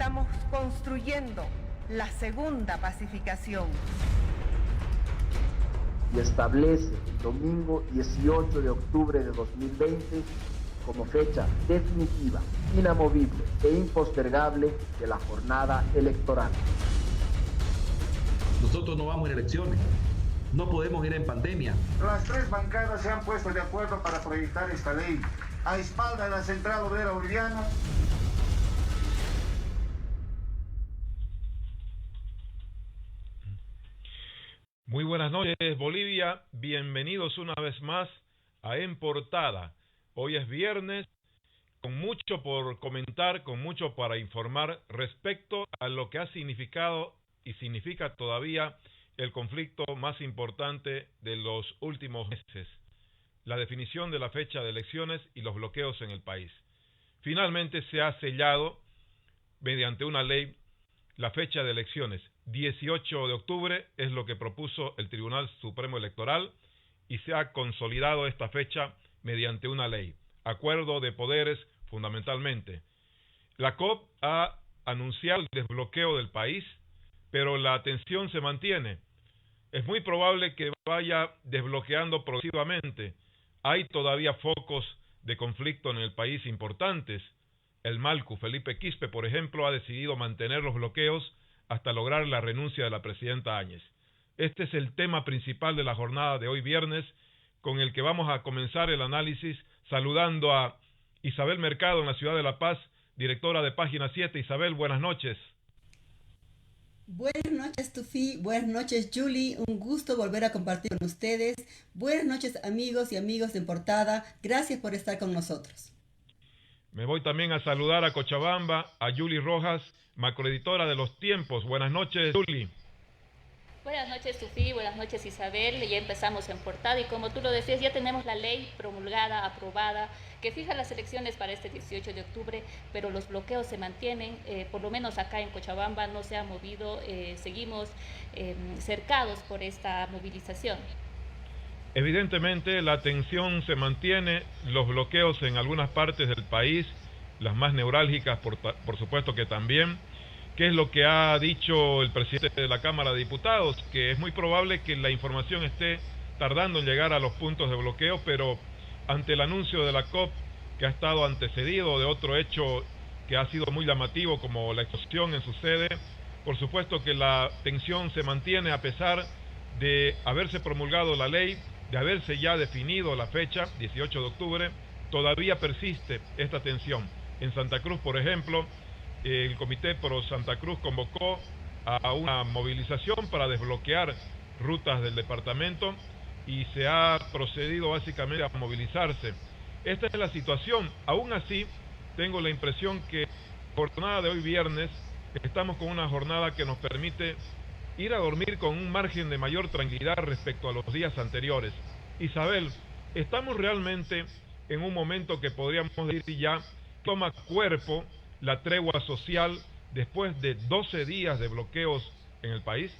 estamos construyendo la segunda pacificación. Y establece el domingo 18 de octubre de 2020 como fecha definitiva, inamovible e impostergable de la jornada electoral. Nosotros no vamos en elecciones, no podemos ir en pandemia. Las tres bancadas se han puesto de acuerdo para proyectar esta ley a espalda de la Central Obrera Boliviana. Muy buenas noches, Bolivia. Bienvenidos una vez más a En Portada. Hoy es viernes, con mucho por comentar, con mucho para informar respecto a lo que ha significado y significa todavía el conflicto más importante de los últimos meses, la definición de la fecha de elecciones y los bloqueos en el país. Finalmente se ha sellado mediante una ley la fecha de elecciones. 18 de octubre es lo que propuso el Tribunal Supremo Electoral y se ha consolidado esta fecha mediante una ley, acuerdo de poderes fundamentalmente. La COP ha anunciado el desbloqueo del país, pero la tensión se mantiene. Es muy probable que vaya desbloqueando progresivamente. Hay todavía focos de conflicto en el país importantes. El Malcu, Felipe Quispe, por ejemplo, ha decidido mantener los bloqueos hasta lograr la renuncia de la presidenta Áñez. Este es el tema principal de la jornada de hoy viernes, con el que vamos a comenzar el análisis saludando a Isabel Mercado en la ciudad de La Paz, directora de Página 7. Isabel, buenas noches. Buenas noches, Tufi. Buenas noches, Julie. Un gusto volver a compartir con ustedes. Buenas noches, amigos y amigos de En Portada. Gracias por estar con nosotros. Me voy también a saludar a Cochabamba, a Julie Rojas, macroeditora de Los Tiempos. Buenas noches, Julie. Buenas noches, Tufi. Buenas noches, Isabel. Ya empezamos En Portada y como tú lo decías, ya tenemos la ley promulgada, aprobada, que fija las elecciones para este 18 de octubre, pero los bloqueos se mantienen, por lo menos acá en Cochabamba no se ha movido, seguimos cercados por esta movilización. Evidentemente la tensión se mantiene, los bloqueos en algunas partes del país, las más neurálgicas por supuesto que también. ¿Qué es lo que ha dicho el presidente de la Cámara de Diputados? Que es muy probable que la información esté tardando en llegar a los puntos de bloqueo, pero ante el anuncio de la COP, que ha estado antecedido de otro hecho que ha sido muy llamativo como la explosión en su sede, por supuesto que la tensión se mantiene a pesar de haberse promulgado la ley, de haberse ya definido la fecha, 18 de octubre, todavía persiste esta tensión. En Santa Cruz, por ejemplo, el Comité Pro Santa Cruz convocó a una movilización para desbloquear rutas del departamento y se ha procedido básicamente a movilizarse. Esta es la situación. Aún así, tengo la impresión que la jornada de hoy viernes, estamos con una jornada que nos permite ir a dormir con un margen de mayor tranquilidad respecto a los días anteriores. Isabel, estamos realmente en un momento que podríamos decir ya toma cuerpo la tregua social después de 12 días de bloqueos en el país.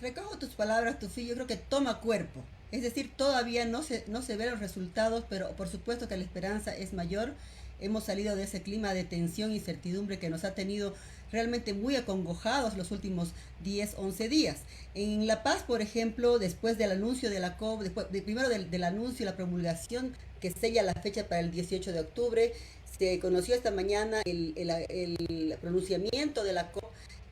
Recojo tus palabras, Tufi. Yo creo que toma cuerpo. Es decir, todavía no se ven los resultados, pero por supuesto que la esperanza es mayor. Hemos salido de ese clima de tensión y incertidumbre que nos ha tenido realmente muy acongojados los últimos 10, 11 días. En La Paz, por ejemplo, después del anuncio de la COP, primero del anuncio y la promulgación que sella la fecha para el 18 de octubre, se conoció esta mañana el pronunciamiento de la COP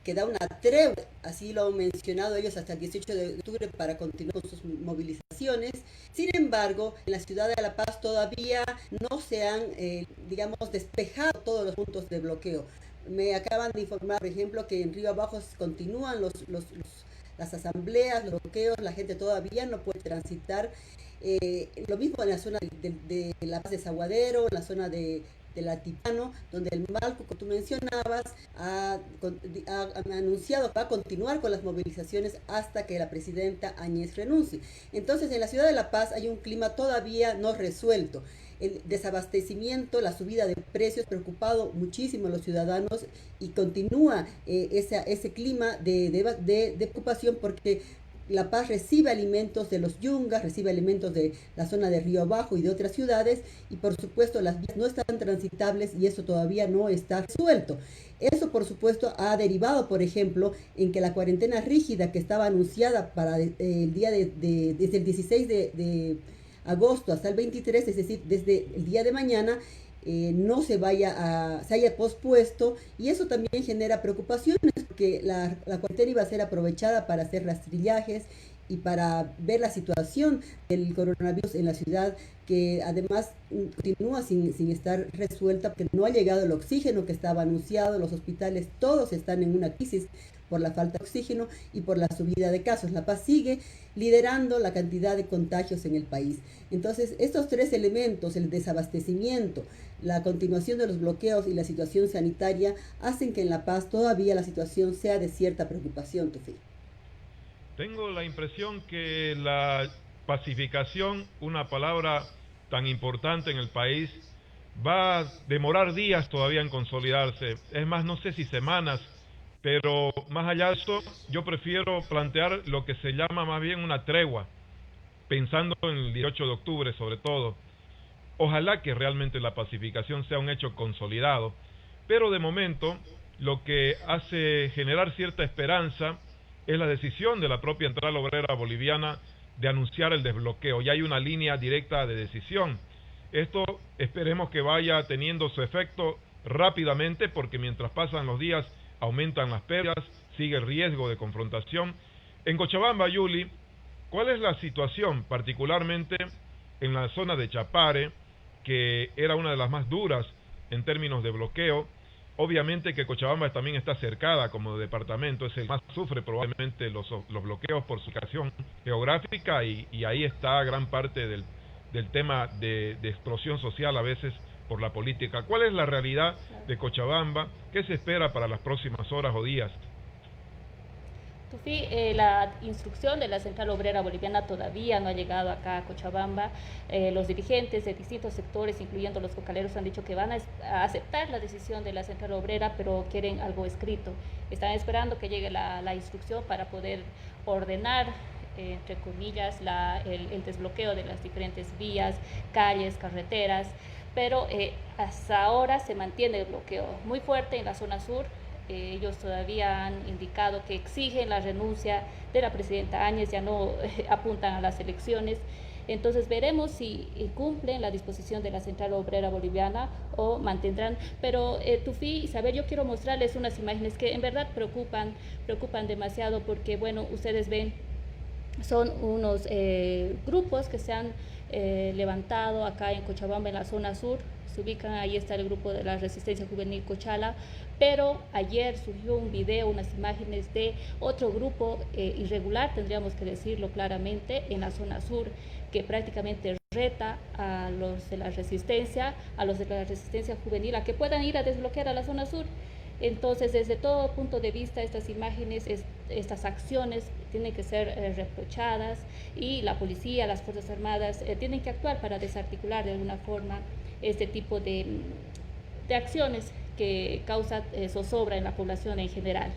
que da una tregua, así lo han mencionado ellos, hasta el 18 de octubre para continuar con sus movilizaciones. Sin embargo, en la ciudad de La Paz todavía no se han, despejado todos los puntos de bloqueo. Me acaban de informar, por ejemplo, que en Río Abajo continúan las asambleas, los bloqueos, la gente todavía no puede transitar. Lo mismo en la zona de La Paz de Saguadero, en la zona de Altipano, donde el Malcu, como tú mencionabas, ha anunciado que va a continuar con las movilizaciones hasta que la presidenta Áñez renuncie. Entonces, en la ciudad de La Paz hay un clima todavía no resuelto. El desabastecimiento, la subida de precios, preocupado muchísimo a los ciudadanos y continúa ese clima de preocupación porque La Paz recibe alimentos de los Yungas, recibe alimentos de la zona de Río Abajo y de otras ciudades, y por supuesto las vías no están transitables y eso todavía no está resuelto. Eso por supuesto ha derivado, por ejemplo, en que la cuarentena rígida que estaba anunciada para el día desde el 16 de agosto hasta el 23, es decir, desde el día de mañana, no se haya pospuesto, y eso también genera preocupaciones porque la cuarentena iba a ser aprovechada para hacer rastrillajes y para ver la situación del coronavirus en la ciudad, que además continúa sin estar resuelta porque no ha llegado el oxígeno que estaba anunciado. Los hospitales todos están en una crisis por la falta de oxígeno y por la subida de casos. La Paz sigue liderando la cantidad de contagios en el país. Entonces, estos tres elementos, el desabastecimiento, la continuación de los bloqueos y la situación sanitaria, hacen que en La Paz todavía la situación sea de cierta preocupación, Tufi. Tengo la impresión que la pacificación, una palabra tan importante en el país, va a demorar días todavía en consolidarse. Es más, no sé si semanas, pero más allá de eso, yo prefiero plantear lo que se llama más bien una tregua, pensando en el 18 de octubre sobre todo. Ojalá que realmente la pacificación sea un hecho consolidado, pero de momento lo que hace generar cierta esperanza es la decisión de la propia Central Obrera Boliviana de anunciar el desbloqueo. Ya hay una línea directa de decisión. Esto esperemos que vaya teniendo su efecto rápidamente, porque mientras pasan los días aumentan las pérdidas, sigue el riesgo de confrontación. En Cochabamba, Yuli, ¿cuál es la situación particularmente en la zona de Chapare, que era una de las más duras en términos de bloqueo? Obviamente que Cochabamba también está cercada como departamento, es el más sufre probablemente los bloqueos por su ubicación geográfica, y ahí está gran parte del tema de explosión social a veces por la política. ¿Cuál es la realidad de Cochabamba? ¿Qué se espera para las próximas horas o días? Tufi, la instrucción de la Central Obrera Boliviana todavía no ha llegado acá a Cochabamba. Los dirigentes de distintos sectores, incluyendo los cocaleros, han dicho que van a aceptar la decisión de la Central Obrera, pero quieren algo escrito. Están esperando que llegue la instrucción para poder ordenar, entre comillas, el desbloqueo de las diferentes vías, calles, carreteras, pero hasta ahora se mantiene el bloqueo muy fuerte en la zona sur. Ellos todavía han indicado que exigen la renuncia de la presidenta Áñez, ya no apuntan a las elecciones. Entonces veremos si cumplen la disposición de la Central Obrera Boliviana o mantendrán. Pero Tufi, Isabel, yo quiero mostrarles unas imágenes que en verdad preocupan demasiado, porque bueno, ustedes ven, son unos grupos que se han levantado acá en Cochabamba, en la zona sur. Se ubican, ahí está el grupo de la Resistencia Juvenil Cochala, pero ayer surgió un video, unas imágenes de otro grupo irregular, tendríamos que decirlo claramente, en la zona sur, que prácticamente reta a los de la resistencia juvenil a que puedan ir a desbloquear a la zona sur. Entonces, desde todo punto de vista, estas imágenes, estas acciones tienen que ser reprochadas, y la policía, las Fuerzas Armadas tienen que actuar para desarticular de alguna forma este tipo de acciones que causan zozobra en la población en general.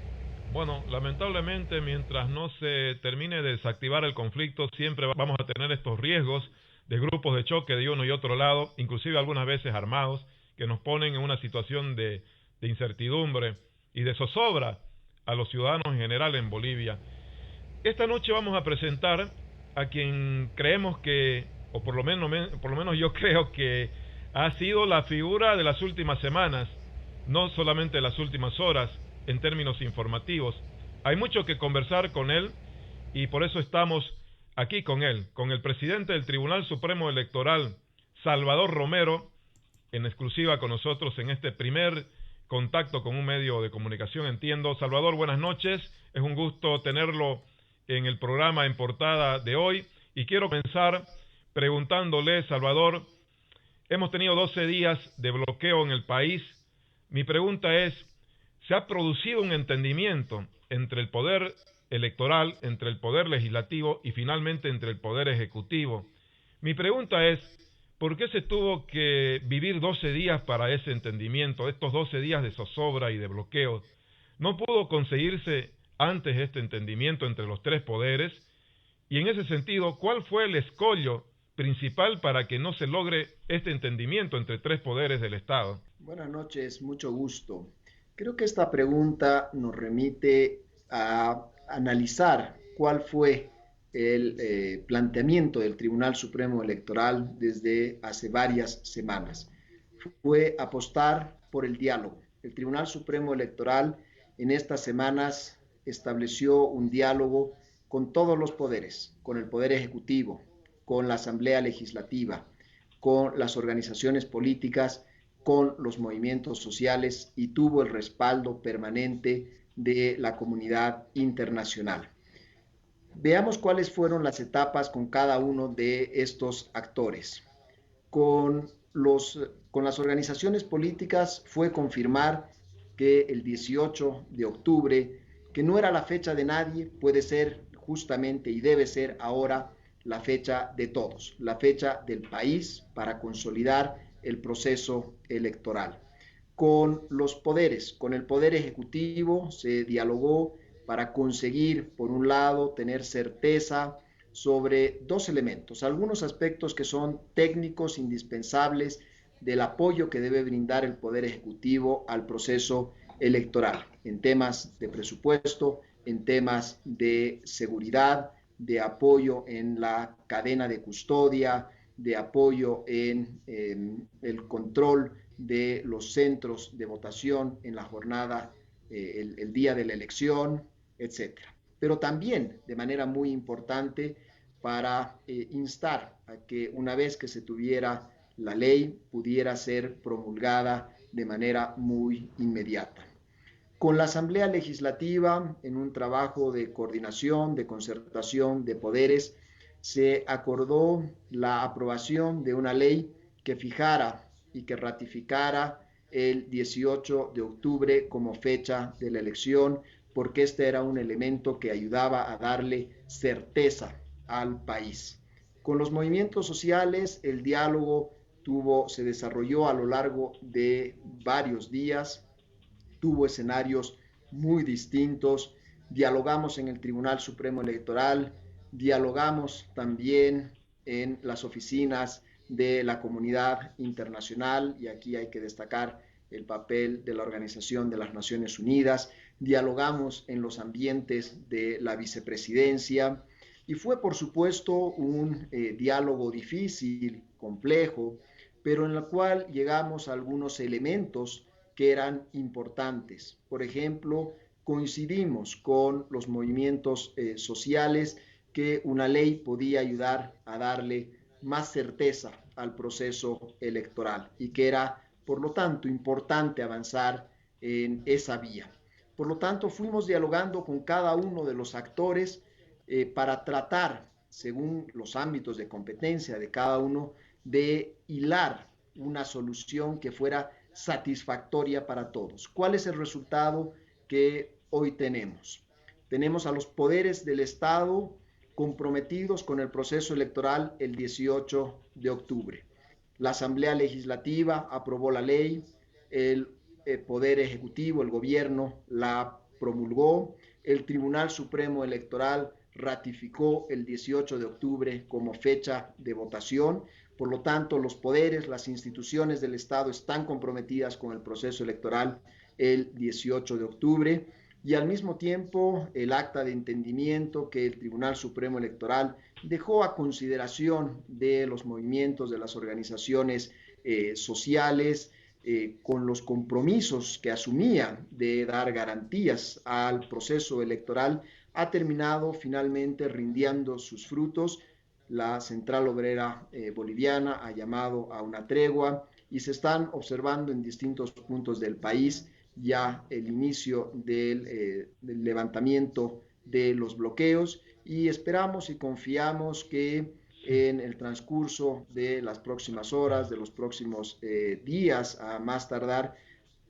Bueno, lamentablemente, mientras no se termine de desactivar el conflicto, siempre vamos a tener estos riesgos de grupos de choque de uno y otro lado, inclusive algunas veces armados, que nos ponen en una situación de incertidumbre y de zozobra a los ciudadanos en general en Bolivia. Esta noche vamos a presentar a quien creemos que, o por lo menos yo creo que ha sido la figura de las últimas semanas, no solamente de las últimas horas, en términos informativos. Hay mucho que conversar con él, y por eso estamos aquí con él, con el presidente del Tribunal Supremo Electoral, Salvador Romero, en exclusiva con nosotros en este primer contacto con un medio de comunicación, entiendo. Salvador, buenas noches, es un gusto tenerlo en el programa En Portada de hoy, y quiero comenzar preguntándole, Salvador, hemos tenido 12 días de bloqueo en el país. Mi pregunta es, ¿se ha producido un entendimiento entre el poder electoral, entre el poder legislativo y finalmente entre el poder ejecutivo? Mi pregunta es, ¿por qué se tuvo que vivir 12 días para ese entendimiento, estos 12 días de zozobra y de bloqueo? ¿No pudo conseguirse antes este entendimiento entre los tres poderes? Y en ese sentido, ¿cuál fue el escollo principal para que no se logre este entendimiento entre tres poderes del Estado? Buenas noches, mucho gusto. Creo que esta pregunta nos remite a analizar cuál fue el planteamiento del Tribunal Supremo Electoral desde hace varias semanas. Fue apostar por el diálogo. El Tribunal Supremo Electoral en estas semanas estableció un diálogo con todos los poderes, con el Poder Ejecutivo, con la Asamblea Legislativa, con las organizaciones políticas, con los movimientos sociales y tuvo el respaldo permanente de la comunidad internacional. Veamos cuáles fueron las etapas con cada uno de estos actores. Con las organizaciones políticas fue confirmar que el 18 de octubre, que no era la fecha de nadie, puede ser justamente y debe ser ahora la fecha de todos, la fecha del país para consolidar el proceso electoral. Con los poderes, con el Poder Ejecutivo se dialogó para conseguir, por un lado, tener certeza sobre dos elementos, algunos aspectos que son técnicos indispensables del apoyo que debe brindar el Poder Ejecutivo al proceso electoral, en temas de presupuesto, en temas de seguridad, de apoyo en la cadena de custodia, de apoyo en el control de los centros de votación en la jornada, el día de la elección, etc. Pero también, de manera muy importante, para instar a que una vez que se tuviera la ley, pudiera ser promulgada de manera muy inmediata. Con la Asamblea Legislativa, en un trabajo de coordinación, de concertación de poderes, se acordó la aprobación de una ley que fijara y que ratificara el 18 de octubre como fecha de la elección, porque este era un elemento que ayudaba a darle certeza al país. Con los movimientos sociales, el diálogo se desarrolló a lo largo de varios días, tuvo escenarios muy distintos, dialogamos en el Tribunal Supremo Electoral, dialogamos también en las oficinas de la comunidad internacional, y aquí hay que destacar el papel de la Organización de las Naciones Unidas, dialogamos en los ambientes de la vicepresidencia, y fue por supuesto un diálogo difícil, complejo, pero en el cual llegamos a algunos elementos que eran importantes. Por ejemplo, coincidimos con los movimientos sociales que una ley podía ayudar a darle más certeza al proceso electoral y que era, por lo tanto, importante avanzar en esa vía. Por lo tanto, fuimos dialogando con cada uno de los actores para tratar, según los ámbitos de competencia de cada uno, de hilar una solución que fuera satisfactoria para todos. ¿Cuál es el resultado que hoy tenemos? Tenemos a los poderes del Estado comprometidos con el proceso electoral el 18 de octubre. La Asamblea Legislativa aprobó la ley, el Poder Ejecutivo, el gobierno, la promulgó, el Tribunal Supremo Electoral ratificó el 18 de octubre como fecha de votación. Por lo tanto, los poderes, las instituciones del Estado están comprometidas con el proceso electoral el 18 de octubre y al mismo tiempo el acta de entendimiento que el Tribunal Supremo Electoral dejó a consideración de los movimientos, de las organizaciones sociales, con los compromisos que asumía de dar garantías al proceso electoral, ha terminado finalmente rindiendo sus frutos. La Central Obrera Boliviana ha llamado a una tregua y se están observando en distintos puntos del país ya el inicio del levantamiento de los bloqueos y esperamos y confiamos que en el transcurso de las próximas horas, de los próximos días, a más tardar,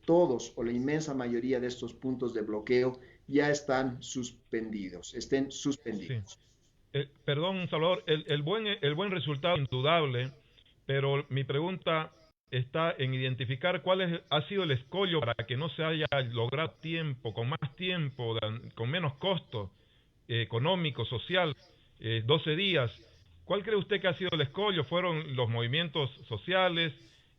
todos o la inmensa mayoría de estos puntos de bloqueo ya estén suspendidos. Sí. Perdón, Salvador, el buen resultado es indudable, pero mi pregunta está en identificar cuál ha sido el escollo para que no se haya logrado con más tiempo, con menos costo económico, social, 12 días. ¿Cuál cree usted que ha sido el escollo? ¿Fueron los movimientos sociales,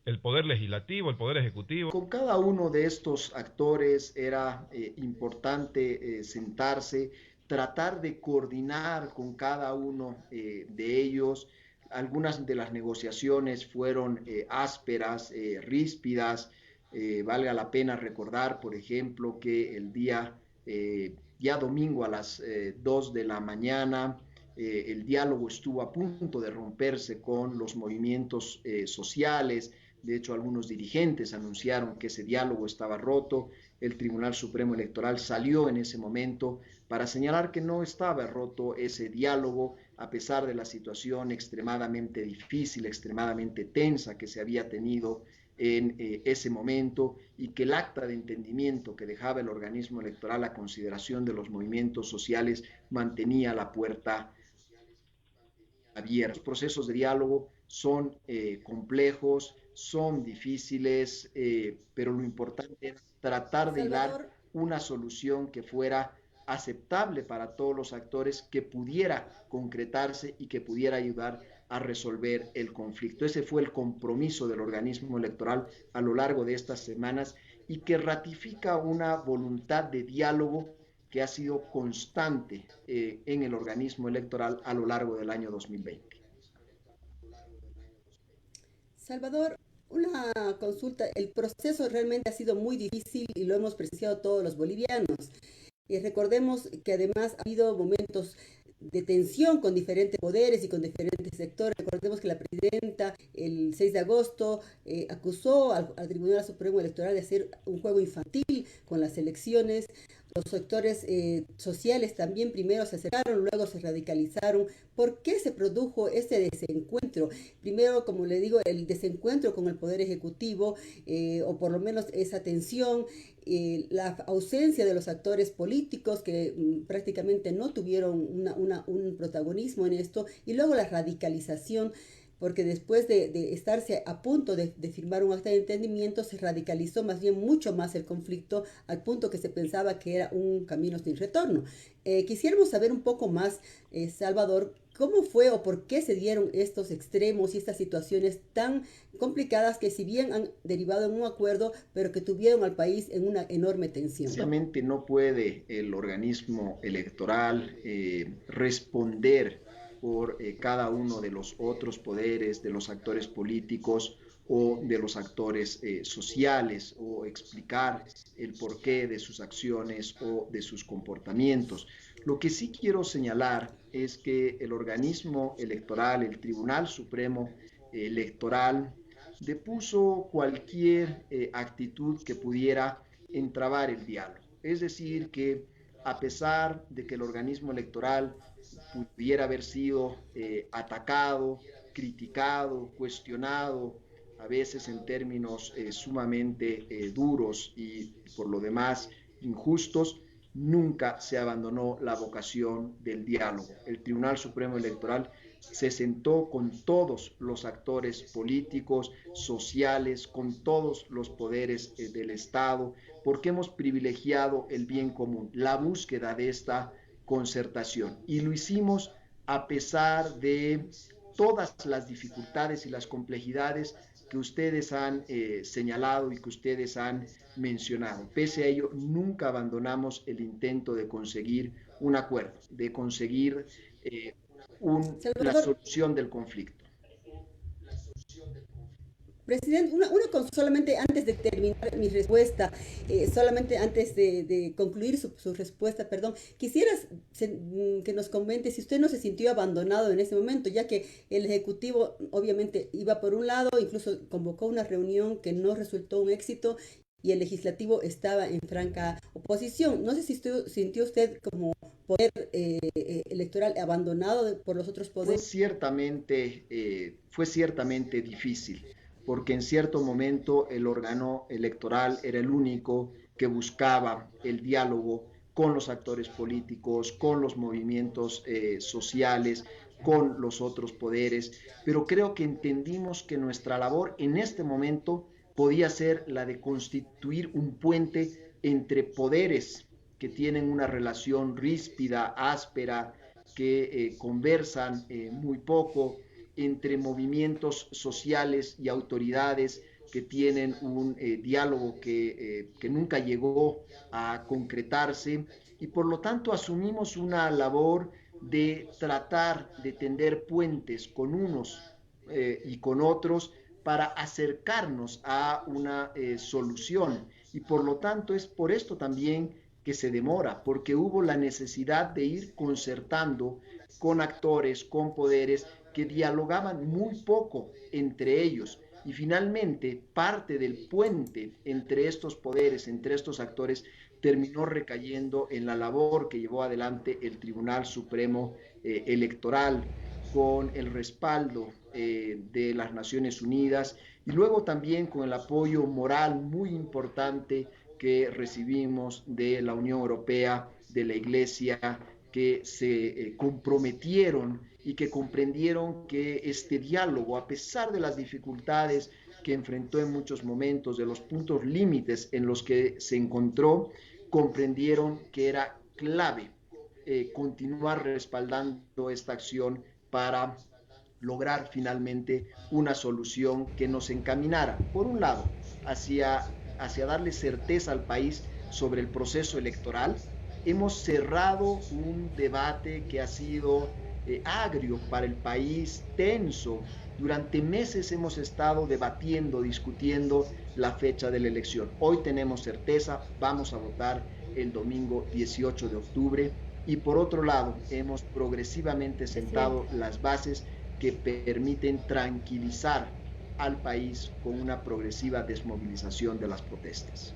el poder legislativo, el poder ejecutivo? Con cada uno de estos actores era importante sentarse, tratar de coordinar con cada uno de ellos. Algunas de las negociaciones fueron ásperas, ríspidas. Valga la pena recordar, por ejemplo, que el día ya domingo a las 2 de la mañana, el diálogo estuvo a punto de romperse con los movimientos sociales. De hecho, algunos dirigentes anunciaron que ese diálogo estaba roto. El Tribunal Supremo Electoral salió en ese momento para señalar que no estaba roto ese diálogo, a pesar de la situación extremadamente difícil, extremadamente tensa que se había tenido en ese momento, y que el acta de entendimiento que dejaba el organismo electoral a consideración de los movimientos sociales mantenía la puerta abierta. Los procesos de diálogo son complejos, son difíciles, pero lo importante es tratar de dar una solución que fuera aceptable para todos los actores, que pudiera concretarse y que pudiera ayudar a resolver el conflicto. Ese fue el compromiso del organismo electoral a lo largo de estas semanas, y que ratifica una voluntad de diálogo que ha sido constante en el organismo electoral a lo largo del año 2020. Salvador, una consulta. El proceso realmente ha sido muy difícil y lo hemos presenciado todos los bolivianos. Recordemos que además ha habido momentos de tensión con diferentes poderes y con diferentes sectores. Recordemos que la presidenta el 6 de agosto acusó al Tribunal Supremo Electoral de hacer un juego infantil con las elecciones. Los sectores sociales también primero se acercaron, luego se radicalizaron. ¿Por qué se produjo este desencuentro? Primero, como le digo, el desencuentro con el Poder Ejecutivo, o por lo menos esa tensión, la ausencia de los actores políticos que prácticamente no tuvieron un protagonismo en esto, y luego la radicalización, porque después de estarse a punto de firmar un acta de entendimiento, se radicalizó más bien mucho más el conflicto, al punto que se pensaba que era un camino sin retorno. Quisiéramos saber un poco más, Salvador, ¿cómo fue o por qué se dieron estos extremos y estas situaciones tan complicadas que, si bien han derivado en un acuerdo, pero que tuvieron al país en una enorme tensión? Obviamente no puede el organismo electoral responder por cada uno de los otros poderes, de los actores políticos o de los actores sociales, o explicar el porqué de sus acciones o de sus comportamientos. Lo que sí quiero señalar es que el organismo electoral, el Tribunal Supremo Electoral, depuso cualquier actitud que pudiera entrabar el diálogo. Es decir, que a pesar de que el organismo electoral pudiera haber sido atacado, criticado, cuestionado, a veces en términos sumamente duros y por lo demás injustos, nunca se abandonó la vocación del diálogo. El Tribunal Supremo Electoral se sentó con todos los actores políticos, sociales, con todos los poderes del Estado, porque hemos privilegiado el bien común, la búsqueda de esta concertación, y lo hicimos a pesar de todas las dificultades y las complejidades que ustedes han señalado y que ustedes han mencionado. Pese a ello, nunca abandonamos el intento de conseguir un acuerdo, de conseguir la solución del conflicto. Presidente, una cosa solamente antes de terminar mi respuesta, solamente antes de concluir su respuesta, perdón, quisieras que nos comente si usted no se sintió abandonado en ese momento, ya que el Ejecutivo obviamente iba por un lado, incluso convocó una reunión que no resultó un éxito, y el Legislativo estaba en franca oposición. No sé si sintió usted como poder electoral abandonado por los otros poderes. Fue ciertamente difícil, porque en cierto momento el órgano electoral era el único que buscaba el diálogo con los actores políticos, con los movimientos sociales, con los otros poderes, pero creo que entendimos que nuestra labor en este momento podía ser la de constituir un puente entre poderes que tienen una relación ríspida, áspera, que conversan muy poco, entre movimientos sociales y autoridades que tienen un diálogo que nunca llegó a concretarse, y por lo tanto asumimos una labor de tratar de tender puentes con unos y con otros para acercarnos a una solución. Y por lo tanto es por esto también que se demora, porque hubo la necesidad de ir concertando con actores, con poderes que dialogaban muy poco entre ellos. Y finalmente, parte del puente entre estos poderes, entre estos actores, terminó recayendo en la labor que llevó adelante el Tribunal Supremo Electoral, con el respaldo de las Naciones Unidas y luego también con el apoyo moral muy importante que recibimos de la Unión Europea, de la Iglesia, que se comprometieron y que comprendieron que este diálogo, a pesar de las dificultades que enfrentó en muchos momentos, de los puntos límites en los que se encontró, comprendieron que era clave continuar respaldando esta acción para lograr finalmente una solución que nos encaminara, por un lado, hacia darle certeza al país sobre el proceso electoral. Hemos cerrado un debate que ha sido agrio para el país, tenso. Durante meses hemos estado debatiendo, discutiendo la fecha de la elección. Hoy tenemos certeza, vamos a votar el domingo 18 de octubre. Y por otro lado, hemos progresivamente sentado las bases que permiten tranquilizar al país con una progresiva desmovilización de las protestas.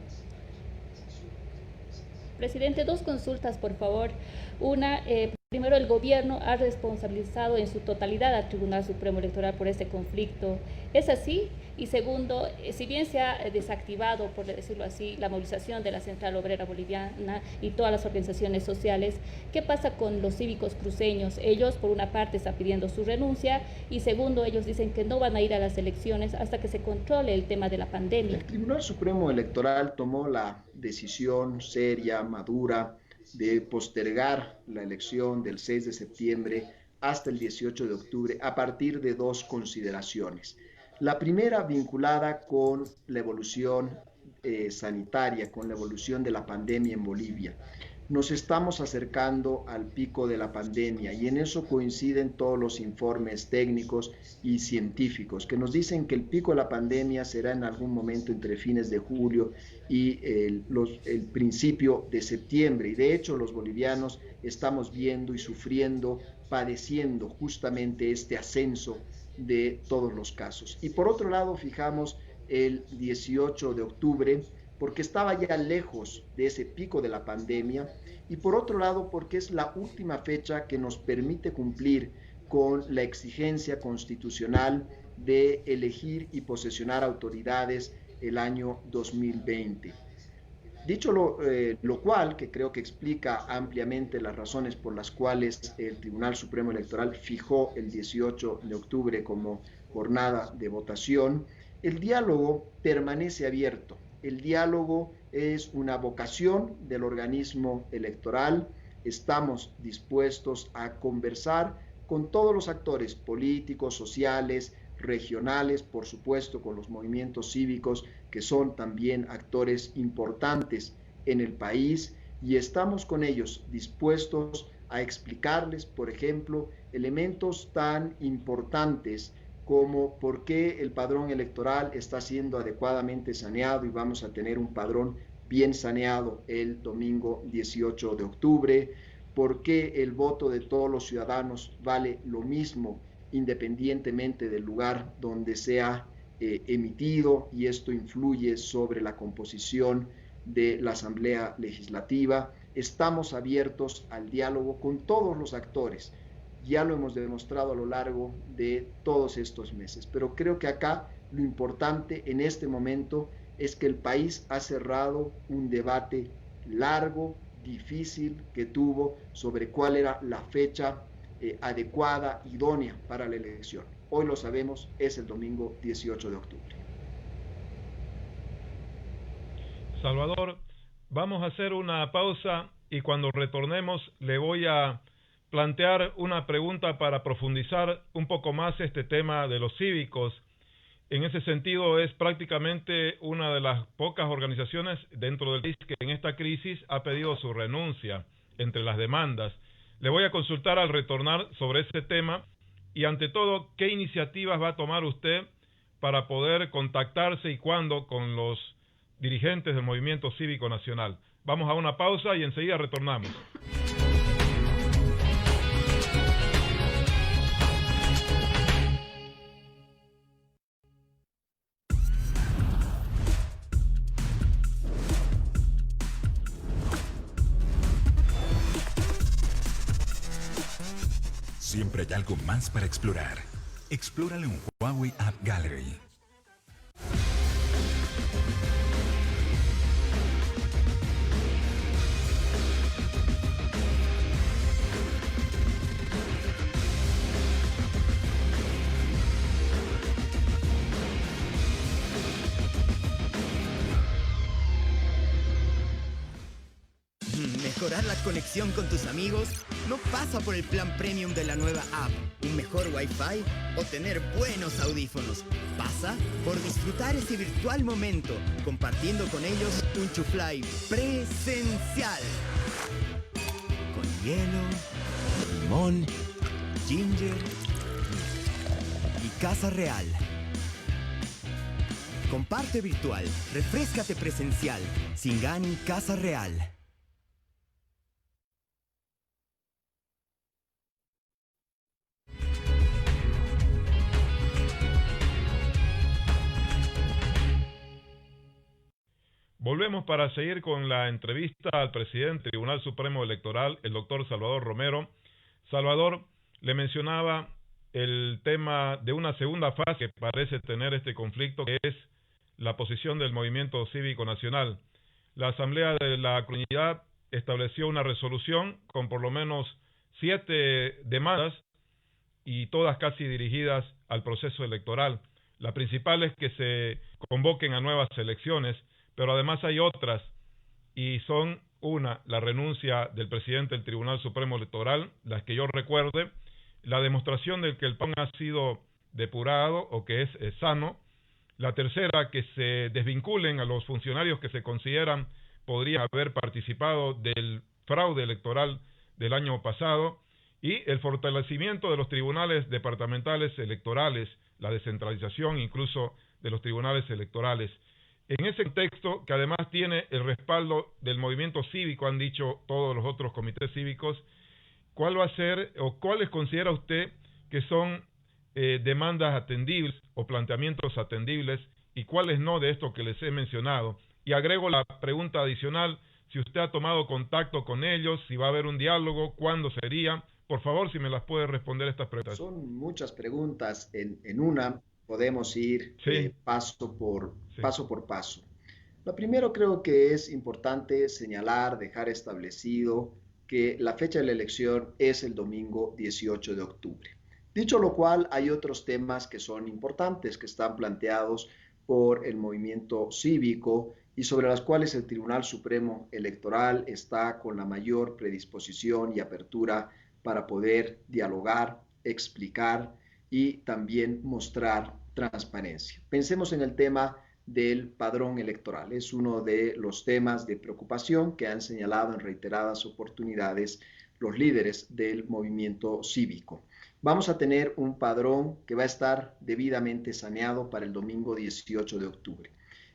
Presidente, dos consultas, por favor. Una, primero, el gobierno ha responsabilizado en su totalidad al Tribunal Supremo Electoral por este conflicto. ¿Es así? Y segundo, si bien se ha desactivado, por decirlo así, la movilización de la Central Obrera Boliviana y todas las organizaciones sociales, ¿qué pasa con los cívicos cruceños? Ellos, por una parte, están pidiendo su renuncia y segundo, ellos dicen que no van a ir a las elecciones hasta que se controle el tema de la pandemia. El Tribunal Supremo Electoral tomó la decisión seria, madura, de postergar la elección del 6 de septiembre hasta el 18 de octubre a partir de dos consideraciones. La primera vinculada con la evolución sanitaria, con la evolución de la pandemia en Bolivia. Nos estamos acercando al pico de la pandemia y en eso coinciden todos los informes técnicos y científicos que nos dicen que el pico de la pandemia será en algún momento entre fines de julio y el principio de septiembre. Y de hecho los bolivianos estamos viendo y sufriendo, padeciendo justamente este ascenso de todos los casos. Y por otro lado fijamos el 18 de octubre porque estaba ya lejos de ese pico de la pandemia y por otro lado porque es la última fecha que nos permite cumplir con la exigencia constitucional de elegir y posesionar autoridades el año 2020. Dicho lo cual, que creo que explica ampliamente las razones por las cuales el Tribunal Supremo Electoral fijó el 18 de octubre como jornada de votación, el diálogo permanece abierto. El diálogo es una vocación del organismo electoral. Estamos dispuestos a conversar con todos los actores políticos, sociales, regionales, por supuesto con los movimientos cívicos que son también actores importantes en el país y estamos con ellos dispuestos a explicarles, por ejemplo, elementos tan importantes como por qué el padrón electoral está siendo adecuadamente saneado y vamos a tener un padrón bien saneado el domingo 18 de octubre, por qué el voto de todos los ciudadanos vale lo mismo independientemente del lugar donde sea emitido y esto influye sobre la composición de la Asamblea Legislativa. Estamos abiertos al diálogo con todos los actores. Ya lo hemos demostrado a lo largo de todos estos meses, pero creo que acá lo importante en este momento es que el país ha cerrado un debate largo, difícil que tuvo sobre cuál era la fecha adecuada, idónea para la elección. Hoy lo sabemos, es el domingo 18 de octubre. Salvador, vamos a hacer una pausa y cuando retornemos le voy a plantear una pregunta para profundizar un poco más este tema de los cívicos. En ese sentido, es prácticamente una de las pocas organizaciones dentro del país que en esta crisis ha pedido su renuncia entre las demandas. Le voy a consultar al retornar sobre ese tema y, ante todo, ¿qué iniciativas va a tomar usted para poder contactarse y cuándo con los dirigentes del Movimiento Cívico Nacional? Vamos a una pausa y enseguida retornamos. Siempre hay algo más para explorar. Explóralo en Huawei App Gallery. Mejorar la conexión con tus amigos no pasa por el plan premium de la nueva app, un mejor Wi-Fi o tener buenos audífonos. Pasa por disfrutar ese virtual momento, compartiendo con ellos un chuflay presencial. Con hielo, limón, ginger y casa real. Comparte virtual, refréscate presencial, Singani Casa Real. Volvemos para seguir con la entrevista al presidente del Tribunal Supremo Electoral, el doctor Salvador Romero. Salvador, le mencionaba el tema de una segunda fase que parece tener este conflicto, que es la posición del Movimiento Cívico Nacional. La Asamblea de la Comunidad estableció una resolución con por lo menos 7 demandas y todas casi dirigidas al proceso electoral. La principal es que se convoquen a nuevas elecciones, pero además hay otras, y son la renuncia del presidente del Tribunal Supremo Electoral, las que yo recuerde, la demostración de que el PAN ha sido depurado o que es sano, la tercera, que se desvinculen a los funcionarios que se consideran podrían haber participado del fraude electoral del año pasado, y el fortalecimiento de los tribunales departamentales electorales, la descentralización incluso de los tribunales electorales. En ese contexto, que además tiene el respaldo del movimiento cívico, han dicho todos los otros comités cívicos, ¿cuál va a ser o cuáles considera usted que son demandas atendibles o planteamientos atendibles y cuáles no de esto que les he mencionado? Y agrego la pregunta adicional, si usted ha tomado contacto con ellos, si va a haber un diálogo, cuándo sería. Por favor, si me las puede responder estas preguntas. Son muchas preguntas en una. Podemos ir paso por paso. Lo primero, creo que es importante señalar, dejar establecido que la fecha de la elección es el domingo 18 de octubre. Dicho lo cual, hay otros temas que son importantes, que están planteados por el movimiento cívico y sobre las cuales el Tribunal Supremo Electoral está con la mayor predisposición y apertura para poder dialogar, explicar y también mostrar transparencia. Pensemos en el tema del padrón electoral. Es uno de los temas de preocupación que han señalado en reiteradas oportunidades los líderes del movimiento cívico. Vamos a tener un padrón que va a estar debidamente saneado para el domingo 18 de octubre.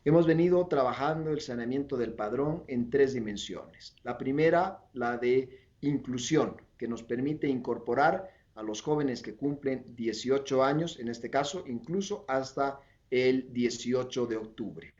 Hemos venido trabajando el saneamiento del padrón en 3 dimensiones. La primera, la de inclusión, que nos permite incorporar a los jóvenes que cumplen 18 años, en este caso, incluso hasta el 18 de octubre.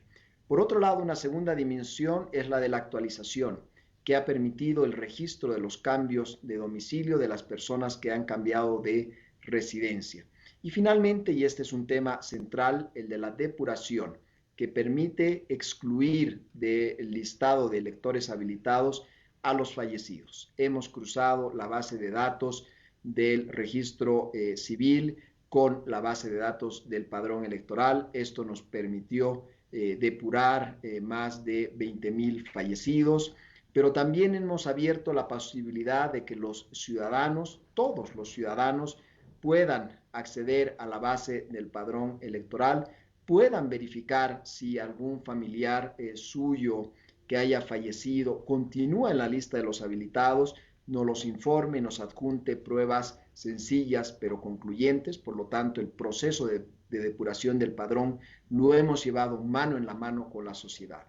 Por otro lado, una segunda dimensión es la de la actualización, que ha permitido el registro de los cambios de domicilio de las personas que han cambiado de residencia. Y finalmente, y este es un tema central, el de la depuración, que permite excluir del listado de electores habilitados a los fallecidos. Hemos cruzado la base de datos del registro civil con la base de datos del padrón electoral. Esto nos permitió depurar más de 20,000 fallecidos. pero también hemos abierto la posibilidad de que los ciudadanos, todos los ciudadanos, puedan acceder a la base del padrón electoral, puedan verificar si algún familiar suyo que haya fallecido continúa en la lista de los habilitados, nos los informe, nos adjunte pruebas sencillas pero concluyentes. Por lo tanto, el proceso de depuración del padrón lo hemos llevado mano en la mano con la sociedad.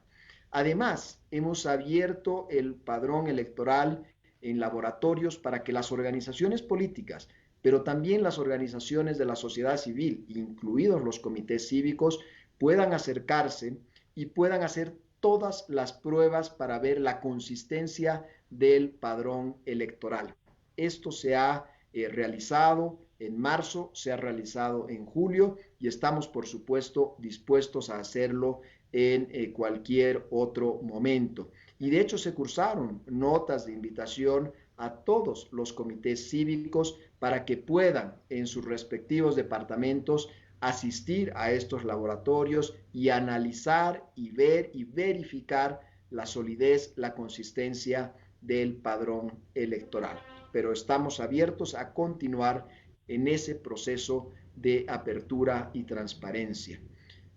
Además, hemos abierto el padrón electoral en laboratorios para que las organizaciones políticas, pero también las organizaciones de la sociedad civil, incluidos los comités cívicos, puedan acercarse y puedan hacer todas las pruebas para ver la consistencia del padrón electoral. Esto se ha realizado en marzo, se ha realizado en julio y estamos, por supuesto, dispuestos a hacerlo en cualquier otro momento. Y de hecho se cursaron notas de invitación a todos los comités cívicos para que puedan en sus respectivos departamentos asistir a estos laboratorios y analizar y ver y verificar la solidez, la consistencia del padrón electoral. Pero estamos abiertos a continuar en ese proceso de apertura y transparencia.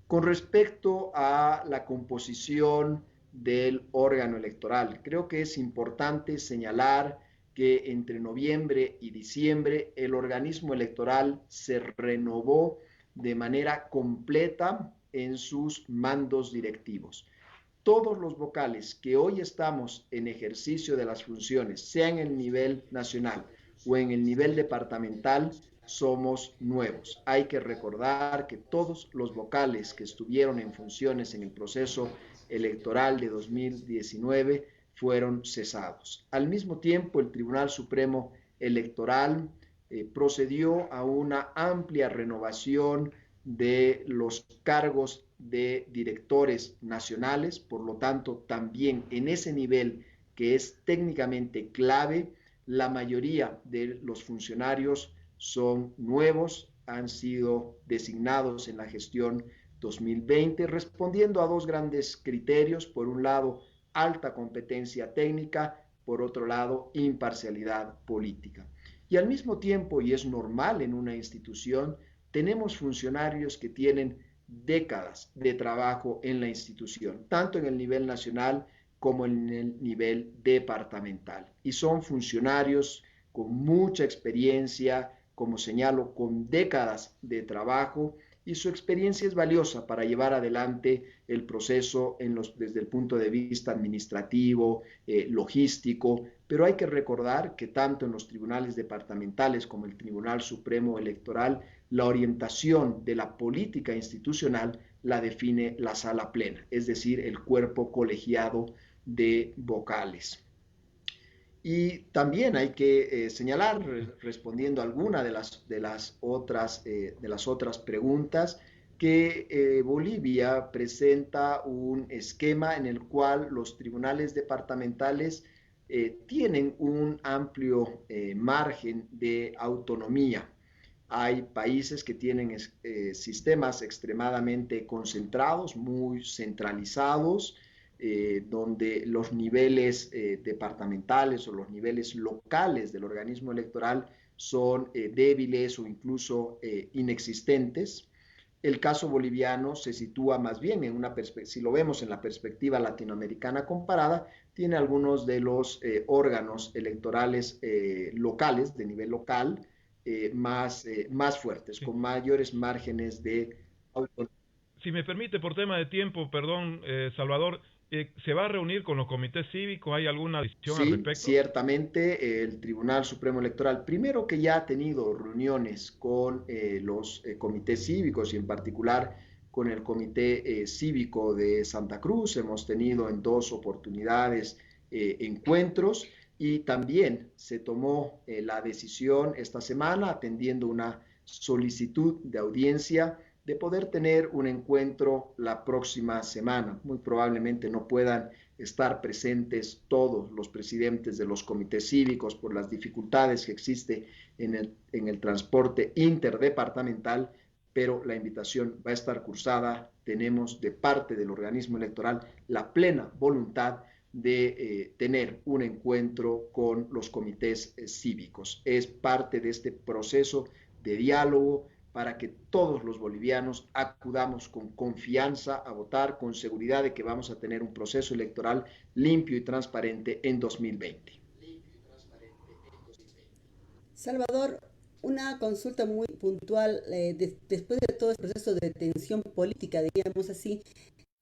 Con respecto a la composición del órgano electoral, creo que es importante señalar que entre noviembre y diciembre el organismo electoral se renovó de manera completa en sus mandos directivos. Todos los vocales que hoy estamos en ejercicio de las funciones, sea en el nivel nacional o en el nivel departamental, somos nuevos. Hay que recordar que todos los vocales que estuvieron en funciones en el proceso electoral de 2019 fueron cesados. Al mismo tiempo, el Tribunal Supremo Electoral procedió a una amplia renovación de los cargos de directores nacionales. Por lo tanto, también en ese nivel que es técnicamente clave, la mayoría de los funcionarios son nuevos, han sido designados en la gestión 2020, respondiendo a dos grandes criterios: por un lado, alta competencia técnica, por otro lado, imparcialidad política. Y al mismo tiempo, y es normal en una institución, tenemos funcionarios que tienen décadas de trabajo en la institución, tanto en el nivel nacional como en el nivel departamental. Y son funcionarios con mucha experiencia, como señalo, con décadas de trabajo, y su experiencia es valiosa para llevar adelante el proceso desde el punto de vista administrativo, logístico, pero hay que recordar que tanto en los tribunales departamentales como el Tribunal Supremo Electoral, la orientación de la política institucional la define la sala plena, es decir, el cuerpo colegiado de vocales. Y también hay que señalar, respondiendo a alguna de las otras preguntas, que Bolivia presenta un esquema en el cual los tribunales departamentales tienen un amplio margen de autonomía. Hay países que tienen sistemas extremadamente concentrados, muy centralizados, donde los niveles departamentales o los niveles locales del organismo electoral son débiles o incluso inexistentes. El caso boliviano se sitúa más bien en una perspectiva, si lo vemos en la perspectiva latinoamericana comparada, tiene algunos de los órganos electorales locales, de nivel local, más fuertes, con mayores márgenes de autonomía. Si me permite, por tema de tiempo, perdón, Salvador, ¿se va a reunir con los comités cívicos? ¿Hay alguna decisión al respecto? Sí, ciertamente el Tribunal Supremo Electoral, primero que ya ha tenido reuniones con los comités cívicos y en particular con el Comité Cívico de Santa Cruz, hemos tenido en 2 oportunidades encuentros, y también se tomó la decisión esta semana, atendiendo una solicitud de audiencia, de poder tener un encuentro la próxima semana. Muy probablemente no puedan estar presentes todos los presidentes de los comités cívicos por las dificultades que existe en el transporte interdepartamental, pero la invitación va a estar cursada. Tenemos de parte del organismo electoral la plena voluntad de tener un encuentro con los comités cívicos. Es parte de este proceso de diálogo para que todos los bolivianos acudamos con confianza a votar, con seguridad de que vamos a tener un proceso electoral limpio y transparente en 2020. Salvador, una consulta muy puntual. Después de todo el proceso de tensión política, diríamos así,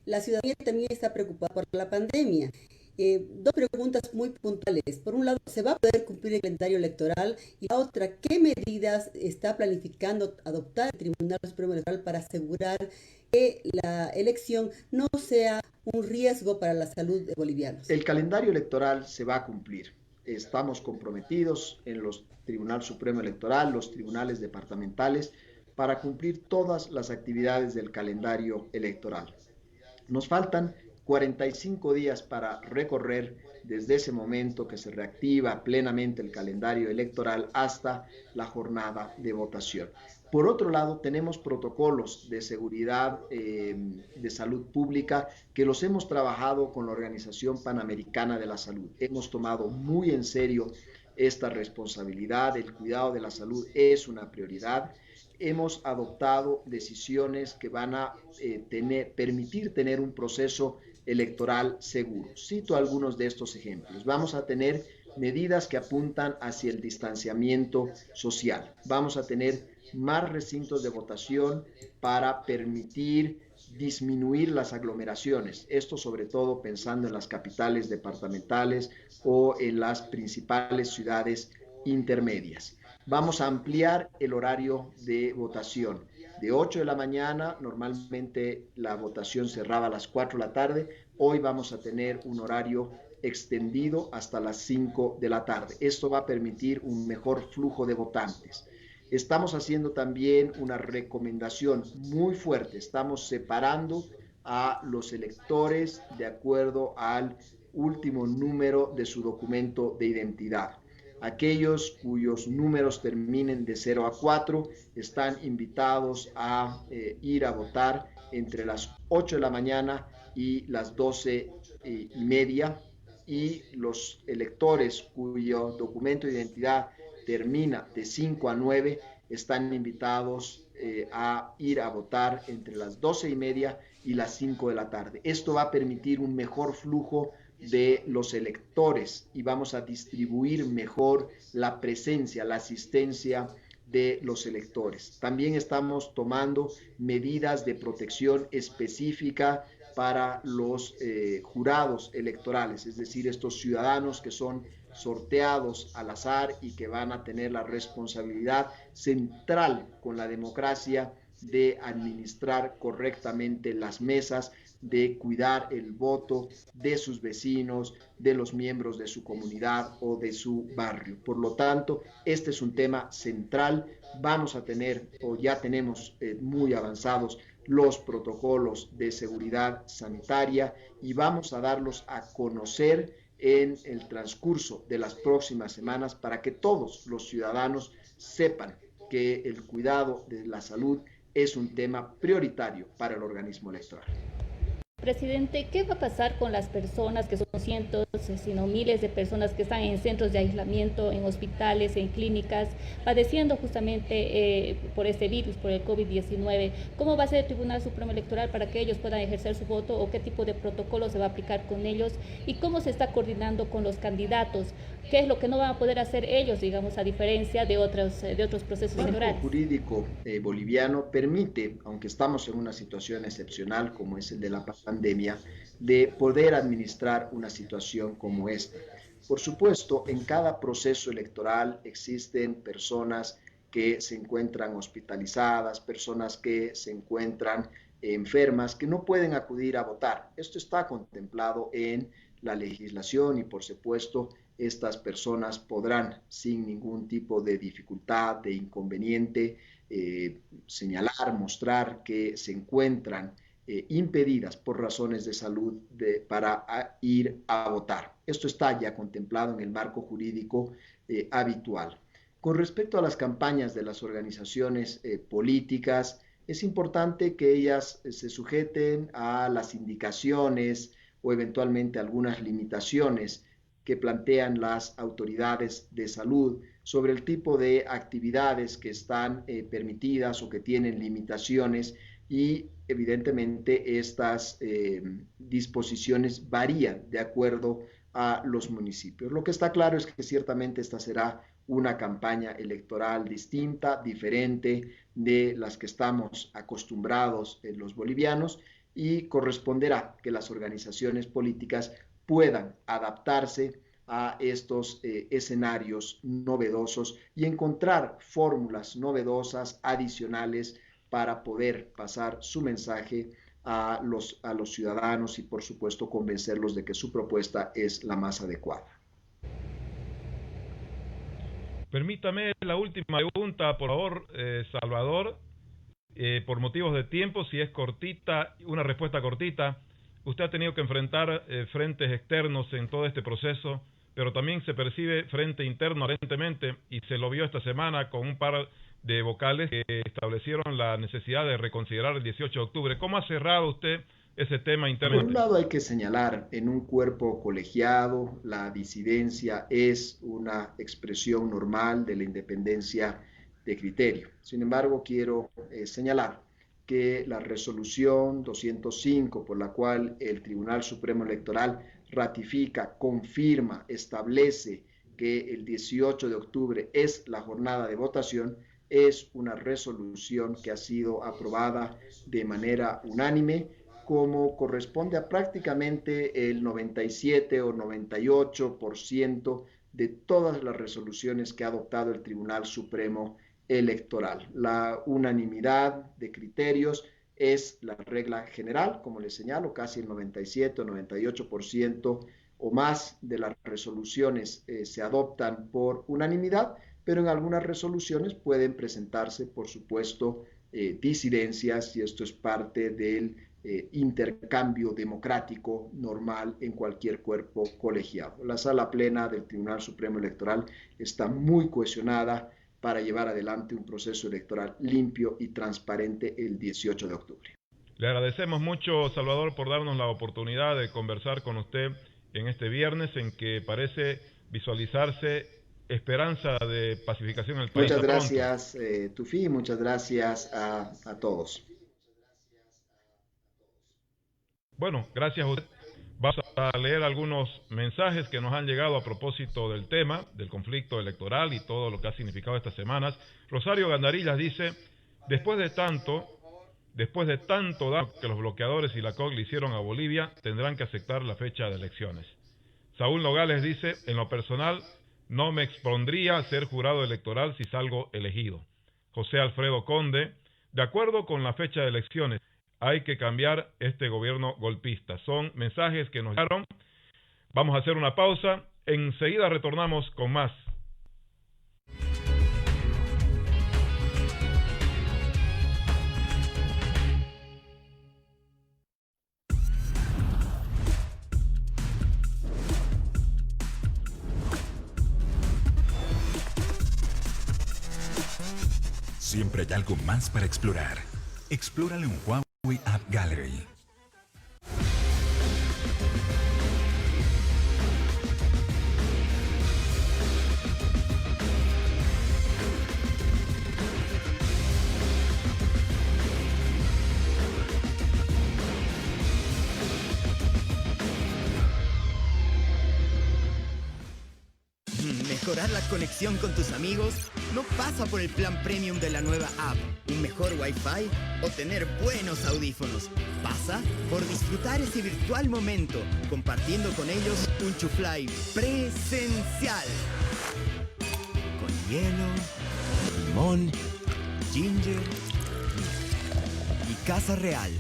la ciudadanía también está preocupada por la pandemia. Dos preguntas muy puntuales. Por un lado, ¿se va a poder cumplir el calendario electoral? Y la otra, ¿qué medidas está planificando adoptar el Tribunal Supremo Electoral para asegurar que la elección no sea un riesgo para la salud de bolivianos? El calendario electoral se va a cumplir. Estamos comprometidos en los Tribunal Supremo Electoral, los tribunales departamentales, para cumplir todas las actividades del calendario electoral. Nos faltan 45 días para recorrer desde ese momento que se reactiva plenamente el calendario electoral hasta la jornada de votación. Por otro lado, tenemos protocolos de seguridad de salud pública que los hemos trabajado con la Organización Panamericana de la Salud. Hemos tomado muy en serio esta responsabilidad. El cuidado de la salud es una prioridad. Hemos adoptado decisiones que van a permitir tener un proceso electoral seguro. Cito algunos de estos ejemplos. Vamos a tener medidas que apuntan hacia el distanciamiento social. Vamos a tener más recintos de votación para permitir disminuir las aglomeraciones. Esto sobre todo pensando en las capitales departamentales o en las principales ciudades intermedias. Vamos a ampliar el horario de votación. De 8 de la mañana, normalmente la votación cerraba a las 4 de la tarde. Hoy vamos a tener un horario extendido hasta las 5 de la tarde. Esto va a permitir un mejor flujo de votantes. Estamos haciendo también una recomendación muy fuerte. Estamos separando a los electores de acuerdo al último número de su documento de identidad. Aquellos cuyos números terminen de 0 a 4 están invitados a ir a votar entre las 8 de la mañana y las 12:30, y los electores cuyo documento de identidad termina de 5 a 9 están invitados a ir a votar entre las 12:30 y las 5 de la tarde. Esto va a permitir un mejor flujo de los electores y vamos a distribuir mejor la presencia, la asistencia de los electores. También estamos tomando medidas de protección específica para los jurados electorales, es decir, estos ciudadanos que son sorteados al azar y que van a tener la responsabilidad central con la democracia de administrar correctamente las mesas, de cuidar el voto de sus vecinos, de los miembros de su comunidad o de su barrio. Por lo tanto, este es un tema central. Vamos a tener, o ya tenemos muy avanzados, los protocolos de seguridad sanitaria y vamos a darlos a conocer en el transcurso de las próximas semanas para que todos los ciudadanos sepan que el cuidado de la salud es un tema prioritario para el organismo electoral. Presidente, ¿qué va a pasar con las personas, que son cientos, sino miles de personas que están en centros de aislamiento, en hospitales, en clínicas, padeciendo justamente por este virus, por el COVID-19? ¿Cómo va a ser el Tribunal Supremo Electoral para que ellos puedan ejercer su voto, o qué tipo de protocolo se va a aplicar con ellos? ¿Y cómo se está coordinando con los candidatos? ¿Qué es lo que no van a poder hacer ellos, digamos, a diferencia de otros procesos electorales? El marco jurídico boliviano permite, aunque estamos en una situación excepcional como es el de la pandemia, de poder administrar una situación como esta. Por supuesto, en cada proceso electoral existen personas que se encuentran hospitalizadas, personas que se encuentran enfermas, que no pueden acudir a votar. Esto está contemplado en la legislación y, por supuesto, estas personas podrán, sin ningún tipo de dificultad, de inconveniente, señalar, mostrar que se encuentran impedidas por razones de salud para ir a votar. Esto está ya contemplado en el marco jurídico habitual. Con respecto a las campañas de las organizaciones políticas, es importante que ellas se sujeten a las indicaciones o eventualmente algunas limitaciones que plantean las autoridades de salud sobre el tipo de actividades que están permitidas o que tienen limitaciones, y evidentemente estas disposiciones varían de acuerdo a los municipios. Lo que está claro es que ciertamente esta será una campaña electoral distinta, diferente de las que estamos acostumbrados los bolivianos, y corresponderá que las organizaciones políticas puedan adaptarse a estos escenarios novedosos y encontrar fórmulas novedosas adicionales para poder pasar su mensaje a los ciudadanos y, por supuesto, convencerlos de que su propuesta es la más adecuada. Permítame la última pregunta, por favor, Salvador. Por motivos de tiempo, si es cortita, una respuesta cortita. Usted ha tenido que enfrentar frentes externos en todo este proceso, pero también se percibe frente interno aparentemente, y se lo vio esta semana con un par de vocales que establecieron la necesidad de reconsiderar el 18 de octubre. ¿Cómo ha cerrado usted ese tema interno? Por un lado, hay que señalar, en un cuerpo colegiado, la disidencia es una expresión normal de la independencia de criterio. Sin embargo, quiero señalar que la resolución 205, por la cual el Tribunal Supremo Electoral ratifica, confirma, establece que el 18 de octubre es la jornada de votación, es una resolución que ha sido aprobada de manera unánime, como corresponde a prácticamente el 97 o 98% de todas las resoluciones que ha adoptado el Tribunal Supremo Electoral. La unanimidad de criterios es la regla general, como les señalo, casi el 97 o 98% o más de las resoluciones se adoptan por unanimidad, pero en algunas resoluciones pueden presentarse, por supuesto, disidencias, y esto es parte del intercambio democrático normal en cualquier cuerpo colegiado. La sala plena del Tribunal Supremo Electoral está muy cohesionada para llevar adelante un proceso electoral limpio y transparente el 18 de octubre. Le agradecemos mucho, Salvador, por darnos la oportunidad de conversar con usted en este viernes, en que parece visualizarse esperanza de pacificación en el país. Muchas gracias, Tufi, muchas gracias a todos. Bueno, gracias a usted. Vamos a leer algunos mensajes que nos han llegado a propósito del tema, del conflicto electoral y todo lo que ha significado estas semanas. Rosario Gandarillas dice: después de tanto daño que los bloqueadores y la COG le hicieron a Bolivia, tendrán que aceptar la fecha de elecciones. Saúl Nogales dice: en lo personal, no me expondría a ser jurado electoral si salgo elegido. José Alfredo Conde: de acuerdo con la fecha de elecciones, hay que cambiar este gobierno golpista. Son mensajes que nos llegaron. Vamos a hacer una pausa. Enseguida retornamos con más. Siempre hay algo más para explorar. Explóralo en Huawei App Gallery. Mejorar la conexión con tus amigos no pasa por el plan premium de la nueva app, un mejor Wi-Fi o tener buenos audífonos. Pasa por disfrutar ese virtual momento, compartiendo con ellos un chuflay presencial. Con hielo, limón, ginger y casa real.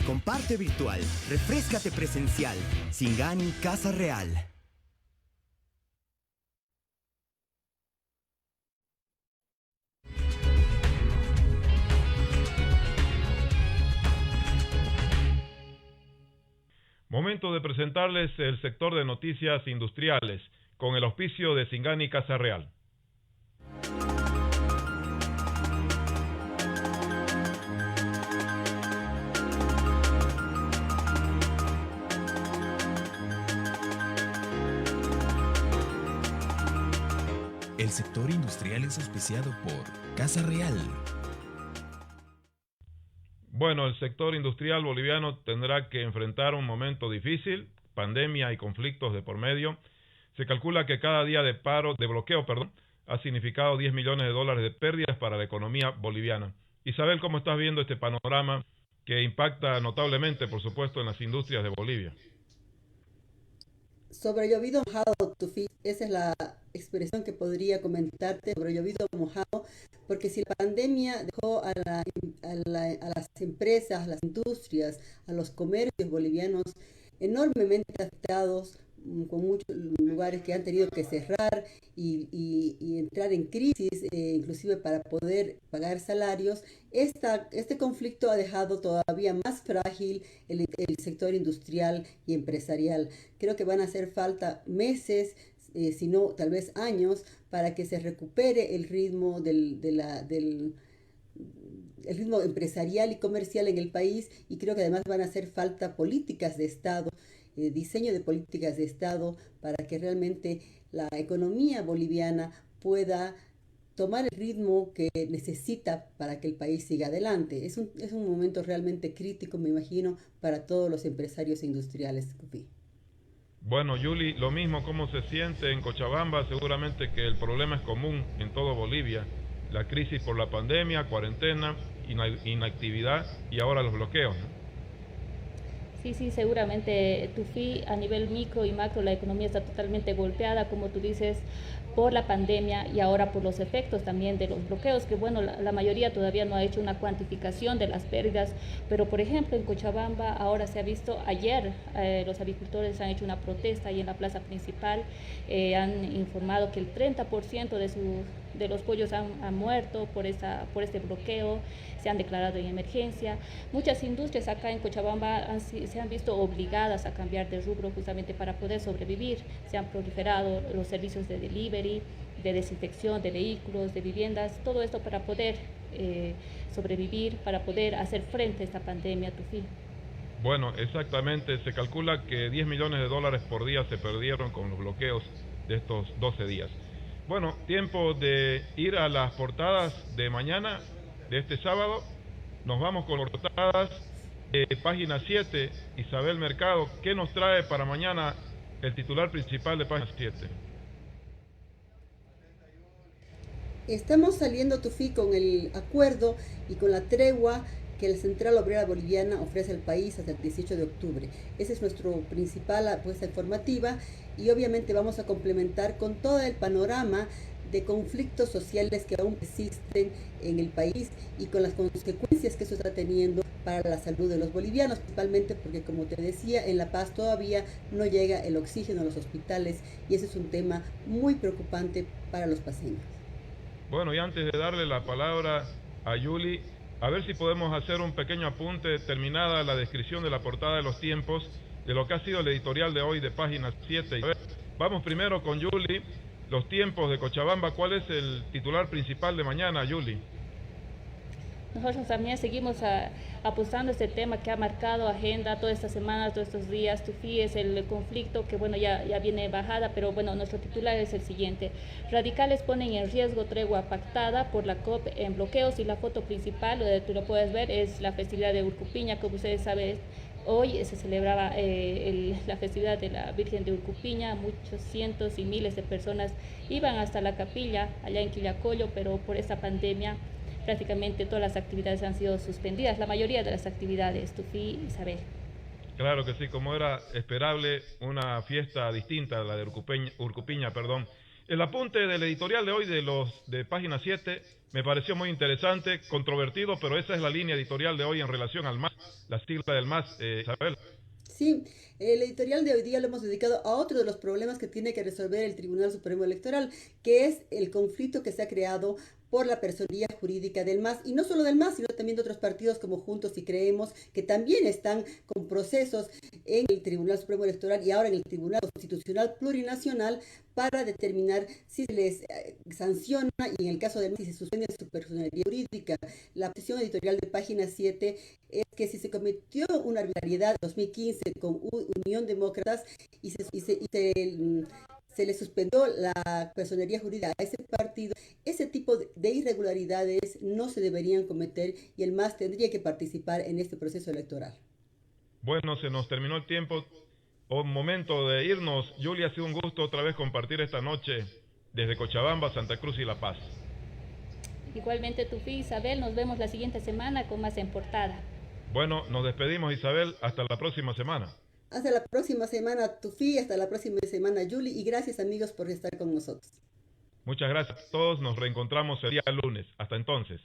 Comparte virtual, refréscate presencial. Singani Casa Real. Momento de presentarles el sector de noticias industriales con el auspicio de Singani Casa Real. El sector industrial es auspiciado por Casa Real. Bueno, el sector industrial boliviano tendrá que enfrentar un momento difícil, pandemia y conflictos de por medio. Se calcula que cada día de bloqueo, ha significado 10 millones de dólares de pérdidas para la economía boliviana. Isabel, ¿cómo estás viendo este panorama que impacta notablemente, por supuesto, en las industrias de Bolivia? Sobre llovido mojado, Tufi, esa es la expresión que podría comentarte sobre llovido mojado, porque si la pandemia dejó a las empresas, a las industrias, a los comercios bolivianos enormemente afectados, con muchos lugares que han tenido que cerrar y entrar en crisis, inclusive para poder pagar salarios, este conflicto ha dejado todavía más frágil el sector industrial y empresarial. Creo que van a hacer falta meses, si no tal vez años, para que se recupere el ritmo el ritmo empresarial y comercial en el país, y creo que además van a hacer falta políticas de Estado, diseño de políticas de Estado para que realmente la economía boliviana pueda tomar el ritmo que necesita para que el país siga adelante. Es un momento realmente crítico, me imagino, para todos los empresarios e industriales. Bueno, Yuli, lo mismo, ¿cómo se siente en Cochabamba? Seguramente que el problema es común en todo Bolivia. La crisis por la pandemia, cuarentena, inactividad y ahora los bloqueos, ¿no? Sí, seguramente, Tufi, a nivel micro y macro la economía está totalmente golpeada, como tú dices, por la pandemia y ahora por los efectos también de los bloqueos, que bueno, la mayoría todavía no ha hecho una cuantificación de las pérdidas, pero por ejemplo en Cochabamba ahora se ha visto, ayer los agricultores han hecho una protesta ahí en la plaza principal, han informado que el 30% de los pollos han muerto por este bloqueo, se han declarado en emergencia. Muchas industrias acá en Cochabamba se han visto obligadas a cambiar de rubro justamente para poder sobrevivir. Se han proliferado los servicios de delivery, de desinfección de vehículos, de viviendas, todo esto para poder sobrevivir, para poder hacer frente a esta pandemia, Tufi. Bueno, exactamente, se calcula que 10 millones de dólares por día se perdieron con los bloqueos de estos 12 días. Bueno, tiempo de ir a las portadas de mañana, de este sábado. Nos vamos con portadas de página 7. Isabel Mercado, ¿qué nos trae para mañana el titular principal de página 7? Estamos saliendo, Tufi, con el acuerdo y con la tregua que la Central Obrera Boliviana ofrece al país hasta el 18 de octubre. Esa es nuestra principal apuesta informativa, y obviamente vamos a complementar con todo el panorama de conflictos sociales que aún persisten en el país y con las consecuencias que eso está teniendo para la salud de los bolivianos, principalmente porque, como te decía, en La Paz todavía no llega el oxígeno a los hospitales, y ese es un tema muy preocupante para los paseños. Bueno, y antes de darle la palabra a Yuli, a ver si podemos hacer un pequeño apunte, terminada la descripción de la portada de los tiempos, de lo que ha sido el editorial de hoy de página 7. A ver, vamos primero con Yuli, los tiempos de Cochabamba. ¿Cuál es el titular principal de mañana, Yuli? Nosotros también seguimos apostando a este tema que ha marcado agenda toda esta semana, todos estos días. Tufi, es el conflicto que bueno ya viene bajada, pero bueno, nuestro titular es el siguiente: radicales ponen en riesgo tregua pactada por la COP en bloqueos, y la foto principal, tú lo puedes ver, es la festividad de Urcupiña. Como ustedes saben, hoy se celebraba la festividad de la Virgen de Urcupiña. Muchos cientos y miles de personas iban hasta la capilla allá en Quillacollo, pero por esta pandemia prácticamente todas las actividades han sido suspendidas, la mayoría de las actividades, Tufi, Isabel. Claro que sí, como era esperable, una fiesta distinta a la de Urcupiña. El apunte del editorial de hoy de página 7 me pareció muy interesante, controvertido, pero esa es la línea editorial de hoy en relación al MAS, la sigla del MAS, Isabel. Sí, el editorial de hoy día lo hemos dedicado a otro de los problemas que tiene que resolver el Tribunal Supremo Electoral, que es el conflicto que se ha creado por la personería jurídica del MAS, y no solo del MAS, sino también de otros partidos como Juntos y Creemos, que también están con procesos en el Tribunal Supremo Electoral y ahora en el Tribunal Constitucional Plurinacional para determinar si se les sanciona, y en el caso del MAS, si se suspende su personería jurídica. La posición editorial de página 7 es que si se cometió una arbitrariedad en 2015 con Unión Demócratas y se le suspendió la personería jurídica a ese partido, ese tipo de irregularidades no se deberían cometer y el MAS tendría que participar en este proceso electoral. Bueno, se nos terminó el tiempo. Momento de irnos. Julia, ha sido un gusto otra vez compartir esta noche desde Cochabamba, Santa Cruz y La Paz. Igualmente, Tufi, Isabel, nos vemos la siguiente semana con más en portada. Bueno, nos despedimos, Isabel, hasta la próxima semana. Hasta la próxima semana, Tufi, hasta la próxima semana, Julie, y gracias, amigos, por estar con nosotros. Muchas gracias a todos, nos reencontramos el día lunes. Hasta entonces.